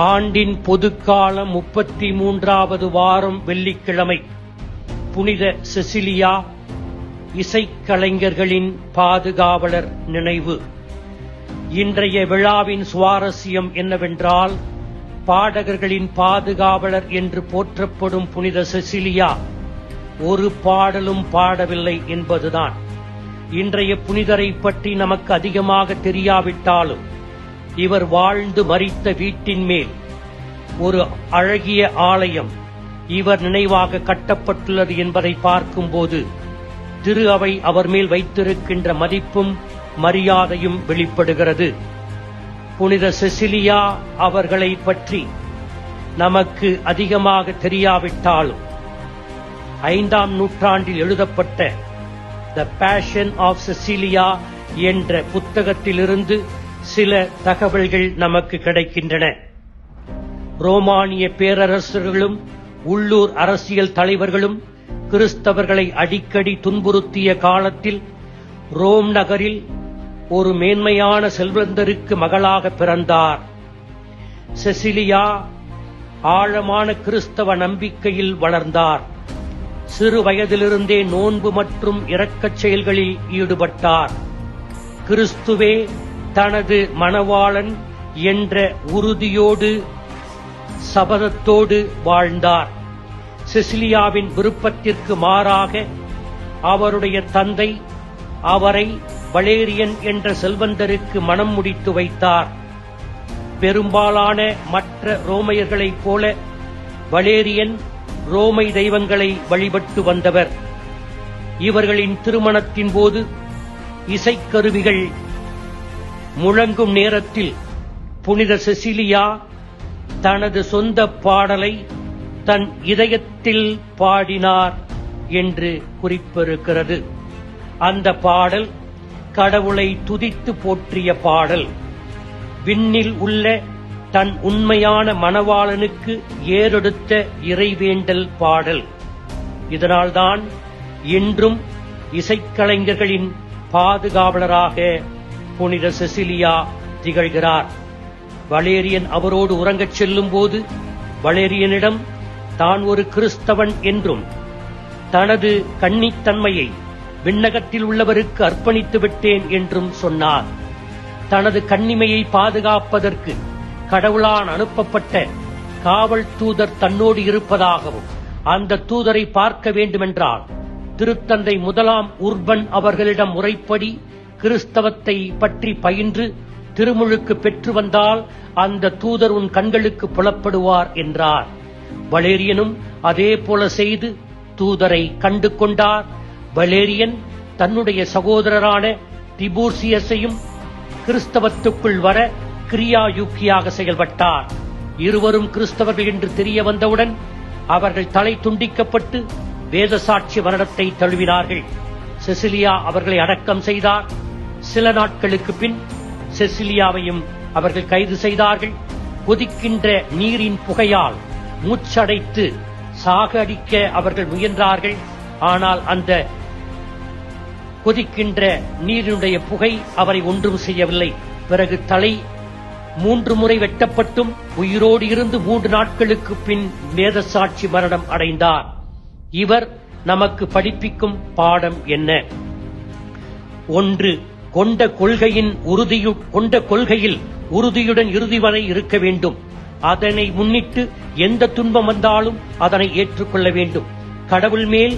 ஆண்டின் பொதுக்காலம் 33வது வாரம் வெள்ளிக்கிழமை. புனித செசிலியா, இசைக்கலைஞர்களின் பாதுகாவலர் நினைவு. இன்றைய விழாவின் சுவாரஸ்யம் என்னவென்றால், பாடகர்களின் பாதுகாவலர் என்று போற்றப்படும் புனித செசிலியா ஒரு பாடலும் பாடவில்லை என்பதுதான். இன்றைய புனிதரை பற்றி நமக்கு அதிகமாக தெரியாவிட்டாலும், இவர் வாழ்ந்து மரித்த வீட்டின் மேல் ஒரு அழகிய ஆலயம் இவர் நினைவாக கட்டப்பட்டுள்ளது என்பதை பார்க்கும்போது திரு அவை அவர் மேல் வைத்திருக்கின்ற மதிப்பும் மரியாதையும் வெளிப்படுகிறது. புனித செசிலியா அவர்களை பற்றி நமக்கு அதிகமாக தெரியாவிட்டாலும் 5ஆம் நூற்றாண்டில் எழுதப்பட்ட த பேஷன் ஆஃப் செசிலியா என்ற புத்தகத்திலிருந்து சில தகவல்கள் நமக்கு கிடைக்கின்றன. ரோமானிய பேரரசர்களும் உள்ளூர் அரசியல் தலைவர்களும் கிறிஸ்தவர்களை அடிக்கடி துன்புறுத்திய காலத்தில் ரோம் நகரில் ஒரு மேன்மையான செல்வந்தருக்கு மகளாக பிறந்தார். செசிலியா ஆழமான கிறிஸ்தவ நம்பிக்கையில் வளர்ந்தார். சிறு வயதிலிருந்தே நோன்பு மற்றும் இரக்கச் செயல்களில் ஈடுபட்டார். கிறிஸ்துவே தனது மணவாளன் என்ற உறுதியோடு சபதத்தோடு வாழ்ந்தார். செசிலியாவின் விருப்பத்திற்கு மாறாக அவருடைய தந்தை அவரை வலேரியன் என்ற செல்வந்தருக்கு மணம் முடித்து வைத்தார். பெரும்பாலான மற்ற ரோமையர்களைப் போல வலேரியன் ரோமை தெய்வங்களை வழிபட்டு வந்தவர். இவர்களின் திருமணத்தின் போது இசைக்கருவிகள் முழங்கும் நேரத்தில் புனித செசிலியா தனது சொந்த பாடலை தன் இதயத்தில் பாடினார் என்று குறிப்பிருக்கிறது. அந்த பாடல் கடவுளை துதித்து போற்றிய பாடல். விண்ணில் உள்ள தன் உண்மையான மணவாளனுக்கு ஏறெடுத்த இறைவேண்டல் பாடல். இதனால்தான் இன்றும் இசைக்கலைஞர்களின் பாதுகாவலராக புனித செசிலியா திகழ்கிறார். வலேரியன் அவரோடு உறங்கச் செல்லும் போது வலேரியனிடம் தான் ஒரு கிறிஸ்தவன் என்றும் தனது கன்னித்தன்மையை விண்ணகத்தில் உள்ளவருக்கு அர்ப்பணித்து விட்டேன் என்றும் சொன்னார். தனது கன்னிமையை பாதுகாப்பதற்கு கடவுளால் அனுப்பப்பட்ட காவல் தூதர் தன்னோடு இருப்பதாகவும், அந்த தூதரை பார்க்க வேண்டுமென்றால் திருத்தந்தை 1ஆம் உர்பன் அவர்களிடம் முறைப்படி கிறிஸ்தவத்தை பற்றி பயின்று திருமுழுக்கு பெற்று வந்தால் அந்த தூதர் உன் கண்களுக்கு புலப்படுவார் என்றார். வலேரியனும் அதே போல செய்து தூதரை கண்டு கொண்டார். வலேரியன் தன்னுடைய சகோதரரான திபூர்சியஸையும் கிறிஸ்தவத்துக்குள் வர கிரியாயுக்கியாக செயல்பட்டார். இருவரும் கிறிஸ்தவர்கள் என்று தெரிய வந்தவுடன் அவர்கள் தலை துண்டிக்கப்பட்டு வேத சாட்சி மரணத்தை தழுவினார்கள். செசிலியா அவர்களை அடக்கம் செய்தார். சில நாட்களுக்கு பின் செசிலியாவையும் அவர்கள் கைது செய்தார்கள். கொதிக்கின்ற நீரின் புகையால் மூச்சடைத்து சாகடிக்க அவர்கள் முயன்றார்கள். ஆனால் அந்த கொதிக்கின்ற நீரினுடைய புகை அவரை ஒன்றும் செய்யவில்லை. பிறகு தலை 3 முறை வெட்டப்பட்டும் உயிரோடு இருந்து 3 நாட்களுக்கு பின் வேத சாட்சி மரணம் அடைந்தார். இவர் நமக்கு படிப்பிக்கும் பாடம் என்ன? 1. கொண்ட கொள்கையில் உறுதியுடன் இறுதி வரை இருக்க வேண்டும். அதனை முன்னிட்டு எந்த துன்பம் வந்தாலும் அதனை ஏற்றுக்கொள்ள வேண்டும். கடவுள் மேல்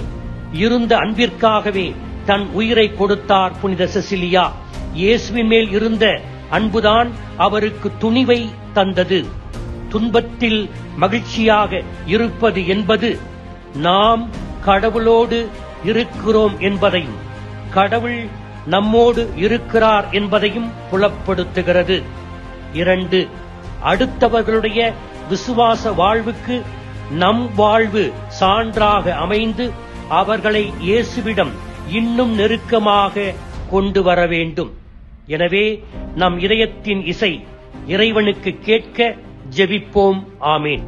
இருந்த அன்பிற்காகவே தன் உயிரை கொடுத்தார் புனித செசிலியா. இயேசுவின் மேல் இருந்த அன்புதான் அவருக்கு துணிவை தந்தது. துன்பத்தில் மகிழ்ச்சியாக இருப்பது என்பது நாம் கடவுளோடு இருக்கிறோம் என்பதையும், கடவுள் நம்மோடு இருக்கிறார் என்பதையும் புலப்படுத்துகிறது. 2. அடுத்தவர்களுடைய விசுவாச வாழ்வுக்கு நம் வாழ்வு சான்றாக அமைந்து அவர்களை இயேசுவிடம் இன்னும் நெருக்கமாக கொண்டு வர வேண்டும். எனவே நம் இதயத்தின் இசை இறைவனுக்கு கேட்க ஜெபிப்போம். ஆமேன்.